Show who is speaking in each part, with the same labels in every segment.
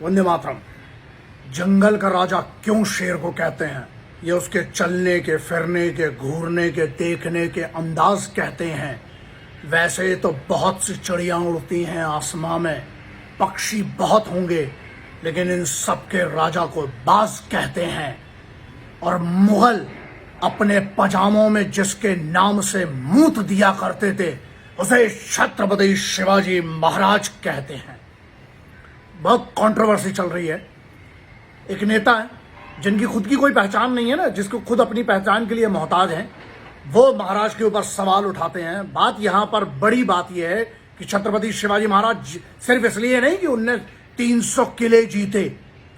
Speaker 1: वंदे मातरम। जंगल का राजा क्यों शेर को कहते हैं? ये उसके चलने के, फिरने के, घूरने के, देखने के अंदाज कहते हैं। वैसे तो बहुत सी चिड़ियाँ उड़ती हैं आसमां में, पक्षी बहुत होंगे, लेकिन इन सब के राजा को बाज कहते हैं। और मुगल अपने पजामों में जिसके नाम से मूत दिया करते थे उसे छत्रपति शिवाजी महाराज कहते हैं। बहुत कंट्रोवर्सी चल रही है। एक नेता है जिनकी खुद की कोई पहचान नहीं है ना, जिसको खुद अपनी पहचान के लिए मोहताज हैं, वो महाराज के ऊपर सवाल उठाते हैं। बात यहाँ पर बड़ी बात यह है कि छत्रपति शिवाजी महाराज सिर्फ इसलिए नहीं कि उनने 300 किले जीते,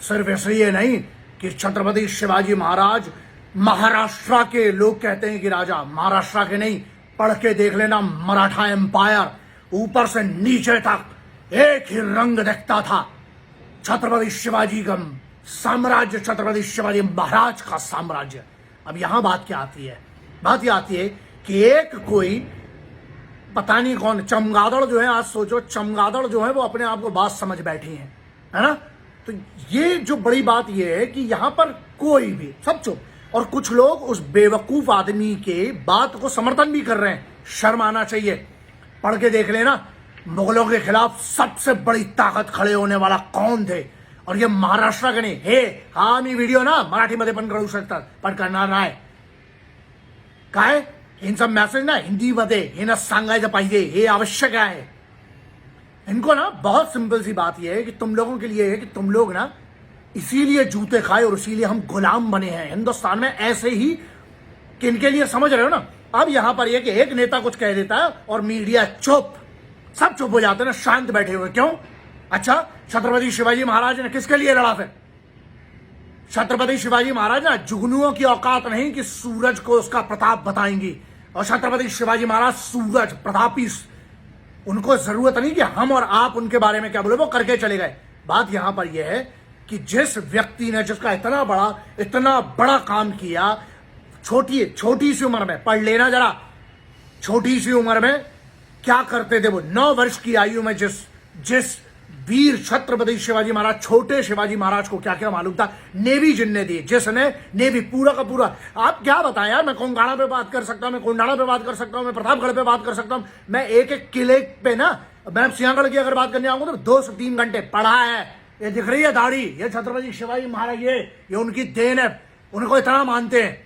Speaker 1: सिर्फ इसलिए नहीं कि छत्रपति शिवाजी महाराज महाराष्ट्र के, लोग कहते हैं कि राजा, महाराष्ट्र के नहीं, पढ़ के देख लेना, मराठा एम्पायर, ऊपर से नीचे तक एक ही रंग दिखता था। छत्रपति शिवाजी का साम्राज्य, छत्रपति शिवाजी महाराज का साम्राज्य। अब यहां बात क्या आती है? बात यह आती है कि एक कोई पता नहीं कौन चमगादड़ जो है, आज सोचो चमगादड़ जो है वो अपने आप को बात समझ बैठी है ना? तो ये जो बड़ी बात ये है कि यहां पर कोई भी, सब चुप, और कुछ लोग उस बेवकूफ आदमी के बात को समर्थन भी कर रहे हैं। शर्म आना चाहिए। पढ़ के देख लेना, मुगलों के खिलाफ सबसे बड़ी ताकत खड़े होने वाला कौन थे, और ये महाराष्ट्र के नहीं। हे हा, मी व्हिडिओ ना मराठीमध्ये पण करू शकतात, पण करणार नाही। काय इनचा मेसेज ना हिंदीमध्ये हे ना सांगायचं पाहिजे, हे आवश्यक आहे। इनको ना बहुत सिंपल सी बात यह है कि तुम लोगों के लिए है कि तुम लोग ना इसीलिए जूते खाए और इसीलिए हम गुलाम बने हैं हिंदुस्तान में, ऐसे ही कि इनके लिए, समझ रहे हो ना? अब यहां पर यह कि एक नेता कुछ कह देता है और मीडिया चुप, सब चुप हो जाते हैं ना, शांत बैठे हुए। क्यों? अच्छा, छत्रपति शिवाजी महाराज ने किसके लिए लड़ा? फिर छत्रपति शिवाजी महाराज ना जुगनुओं की औकात नहीं कि सूरज को उसका प्रताप बताएंगी, और छत्रपति शिवाजी महाराज सूरज प्रतापी, उनको जरूरत नहीं कि हम और आप उनके बारे में क्या बोले, वो करके चले गए। बात यहां पर यह है कि जिस व्यक्ति ने, जिसका इतना बड़ा काम किया, छोटी सी उम्र में, पढ़ लेना जरा, छोटी सी उम्र में क्या करते थे वो। 9 वर्ष की आयु में जिस वीर छत्रपति शिवाजी महाराज, छोटे शिवाजी महाराज को क्या क्या मालूम था, नेवी जिनने दी, जिसने नेवी पूरा का पूरा, आप क्या बताएं यार। मैं कोंगाड़ा पे बात कर सकता हूं, मैं कोंडाणा पे बात कर सकता हूं, मैं प्रतापगढ़ पे बात कर सकता हूं, मैं एक एक किले पे ना, मैं सिंहगढ़ की अगर बात करने आऊंगा तो 2 से 3 घंटे पढ़ा है। ये दिख रही है दाढ़ी, ये छत्रपति शिवाजी महाराज, ये उनकी देन है, उनको इतना मानते हैं।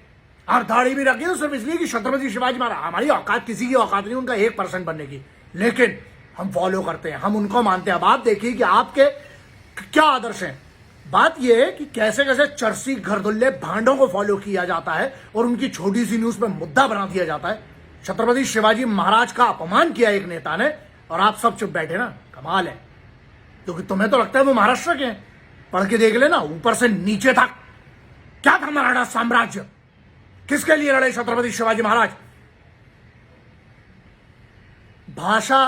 Speaker 1: और दाढ़ी भी रखी है सिर्फ इसलिए कि छत्रपति शिवाजी महाराज, हमारी औकात किसी की औकात नहीं उनका 1% बनने की, लेकिन हम फॉलो करते हैं, हम उनको मानते हैं। अब आप देखिए कि आपके क्या आदर्श हैं। बात यह है कि कैसे कैसे चरसी घरदुल्ले भांडों को फॉलो किया जाता है और उनकी छोटी सी न्यूज पे मुद्दा बना दिया जाता है। छत्रपति शिवाजी महाराज का अपमान किया एक नेता ने और आप सब चुप बैठे ना, कमाल है। क्योंकि तुम्हें तो लगता है वो महाराष्ट्र के हैं। पढ़ के देख लेना, ऊपर से नीचे तक क्या था मराठा साम्राज्य, किसके लिए लड़े छत्रपति शिवाजी महाराज। भाषा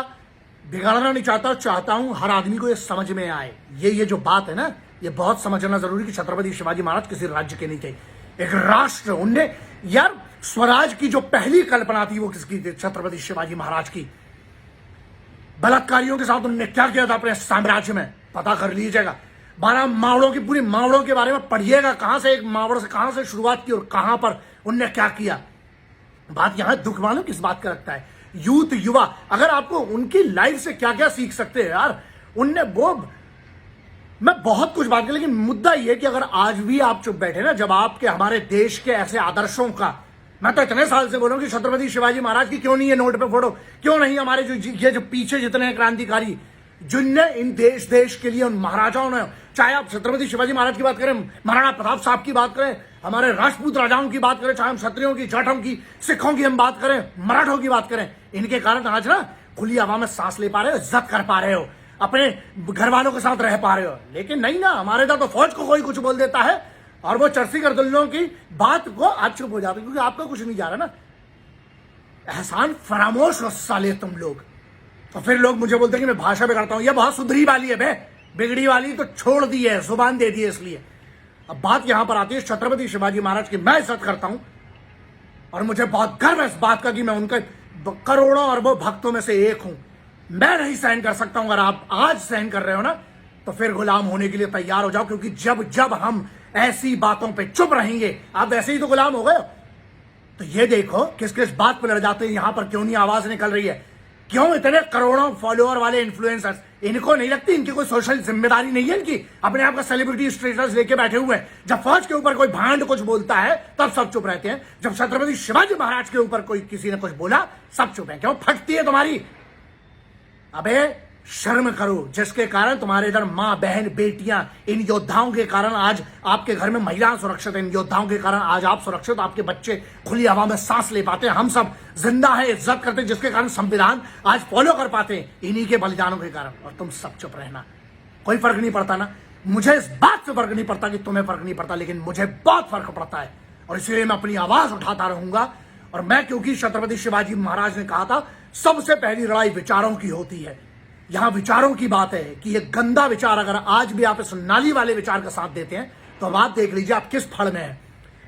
Speaker 1: बिगाड़ना नहीं चाहता हूं हर आदमी को ये समझ में आए। ये जो बात है ना, ये बहुत समझना जरूरी कि छत्रपति शिवाजी महाराज किसी राज्य के नहीं थे, एक राष्ट्र। उनने यार स्वराज की जो पहली कल्पना थी वो किसकी थी? छत्रपति शिवाजी महाराज की। बलात्कारियों के साथ उन्होंने क्या किया था अपने साम्राज्य में, पता कर लीजिएगा। 12 मावड़ों की, पूरी मावड़ों के बारे में पढ़िएगा, कहां से एक मावड़ से कहां से शुरुआत की और कहां पर उनने क्या किया। बात यहां दुख मालूम किस बात का लगता है, यूथ, युवा, अगर आपको उनकी लाइफ से क्या क्या सीख सकते हैं यार। उनने वो, मैं बहुत कुछ बात की, लेकिन मुद्दा यह कि अगर आज भी आप चुप बैठे ना, जब आपके हमारे देश के ऐसे आदर्शों का, मैं तो इतने साल से बोल रहा हूं कि छत्रपति शिवाजी महाराज की क्यों नहीं है नोट पे फोटो, क्यों नहीं हमारे जो पीछे जितने हैं क्रांतिकारी, जिनने इन देश के लिए, उन महाराजाओं ने, चाहे आप छत्रपति शिवाजी महाराज की बात करें, महाराणा प्रताप साहब की बात करें, हमारे राजपूत राजाओं की बात करें, चाहे हम क्षत्रियों की, जाटों की, सिखों की हम बात करें, मराठों की बात करें, इनके कारण आज ना खुली हवा में सांस ले पा रहे हो, इज्जत कर पा रहे हो, अपने घर वालों के साथ रह पा रहे हो। लेकिन नहीं ना, हमारे इधर तो फौज को कोई कुछ बोल देता है और वो चरसी गर्दुल्लों की बात को आज चुप हो जाते हैं, क्योंकि आपका कुछ नहीं जा रहा ना। एहसान फरामोश हो साले तुम लोग। तो फिर लोग मुझे बोलते हैं कि मैं भाषा बिगाड़ता हूं। यह बहुत सुधरी वाली है बे, बिगड़ी वाली तो छोड़ दी है, जुबान दे दी है इसलिए। अब बात यहां पर आती है छत्रपति शिवाजी महाराज की। मैं इज्जत करता हूं और मुझे बहुत गर्व है इस बात का कि मैं उनके करोड़ों अरबों भक्तों में से एक हूं। मैं नहीं सहन कर सकता हूं, अगर आप आज सहन कर रहे हो ना, तो फिर गुलाम होने के लिए तैयार हो जाओ, क्योंकि जब जब हम ऐसी बातों पे चुप रहेंगे, आप वैसे ही तो गुलाम हो गए हो। तो ये देखो किस किस बात पे लड़ जाते हैं, यहां पर क्यों नहीं आवाज निकल रही है, क्यों इतने करोड़ों फॉलोअर वाले इन्फ्लुएंसर्स, इनको नहीं लगती, इनकी कोई सोशल जिम्मेदारी नहीं है, इनकी अपने आप का सेलिब्रिटी स्टेटस लेके बैठे हुए हैं। जब फौज के ऊपर कोई भांड कुछ बोलता है तब सब चुप रहते हैं, जब छत्रपति शिवाजी महाराज के ऊपर कोई किसी ने कुछ बोला सब चुप है। क्यों फटती है तुम्हारी? अबे शर्म करो, जिसके कारण तुम्हारे इधर मां बहन बेटियां, इन योद्धाओं के कारण आज आपके घर में महिलाएं सुरक्षित हैं, इन योद्धाओं के कारण आज आप सुरक्षित, आपके बच्चे खुली हवा में सांस ले पाते हैं, हम सब जिंदा है, इज्जत करते हैं, जिसके कारण संविधान आज फॉलो कर पाते हैं, इन्हीं के बलिदानों के कारण। और तुम सब चुप रहना, कोई फर्क नहीं पड़ता ना। मुझे इस बात से फर्क नहीं पड़ता कि तुम्हें फर्क नहीं पड़ता, लेकिन मुझे बहुत फर्क पड़ता है, और इसलिए मैं अपनी आवाज उठाता रहूंगा। और मैं, क्योंकि छत्रपति शिवाजी महाराज ने कहा था सबसे पहली लड़ाई विचारों की होती है, यहां विचारों की बात है कि ये गंदा विचार अगर आज भी आप इस नाली वाले विचार का साथ देते हैं तो अब आप देख लीजिए आप किस फड़ में हैं।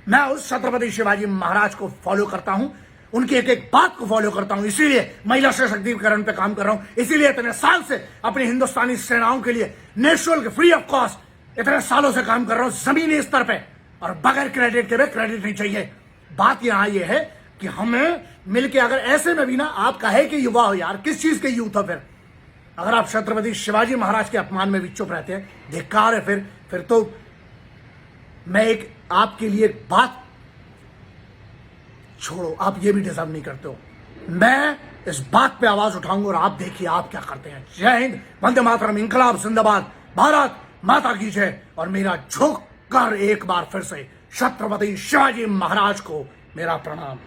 Speaker 1: मैं उस छत्रपति शिवाजी महाराज को फॉलो करता हूं, उनकी एक एक बात को फॉलो करता हूं, इसीलिए महिला सशक्तिकरण पे काम कर रहा हूं, इसीलिए इतने साल से अपनी हिंदुस्तानी सेनाओं के लिए निःशुल्क फ्री ऑफ कॉस्ट इतने सालों से काम कर रहा हूं जमीनी स्तर पे, और बगैर क्रेडिट के भी क्रेडिट नहीं चाहिए। बात यहां ये है कि हमें मिलकर, अगर ऐसे में भी ना आप कहे कि युवा हो यार, किस चीज के यूथ हो फिर, अगर आप छत्रपति शिवाजी महाराज के अपमान में भी चुप रहते हैं, धिक्कार है। फिर तो मैं एक आपके लिए बात, छोड़ो, आप ये भी डिजर्व नहीं करते हो। मैं इस बात पे आवाज उठाऊंगा और आप देखिए आप क्या करते हैं। जय हिंद, वंदे मातरम, इंकलाब जिंदाबाद, भारत माता की जय। और मेरा झुक कर एक बार फिर से छत्रपति शिवाजी महाराज को मेरा प्रणाम।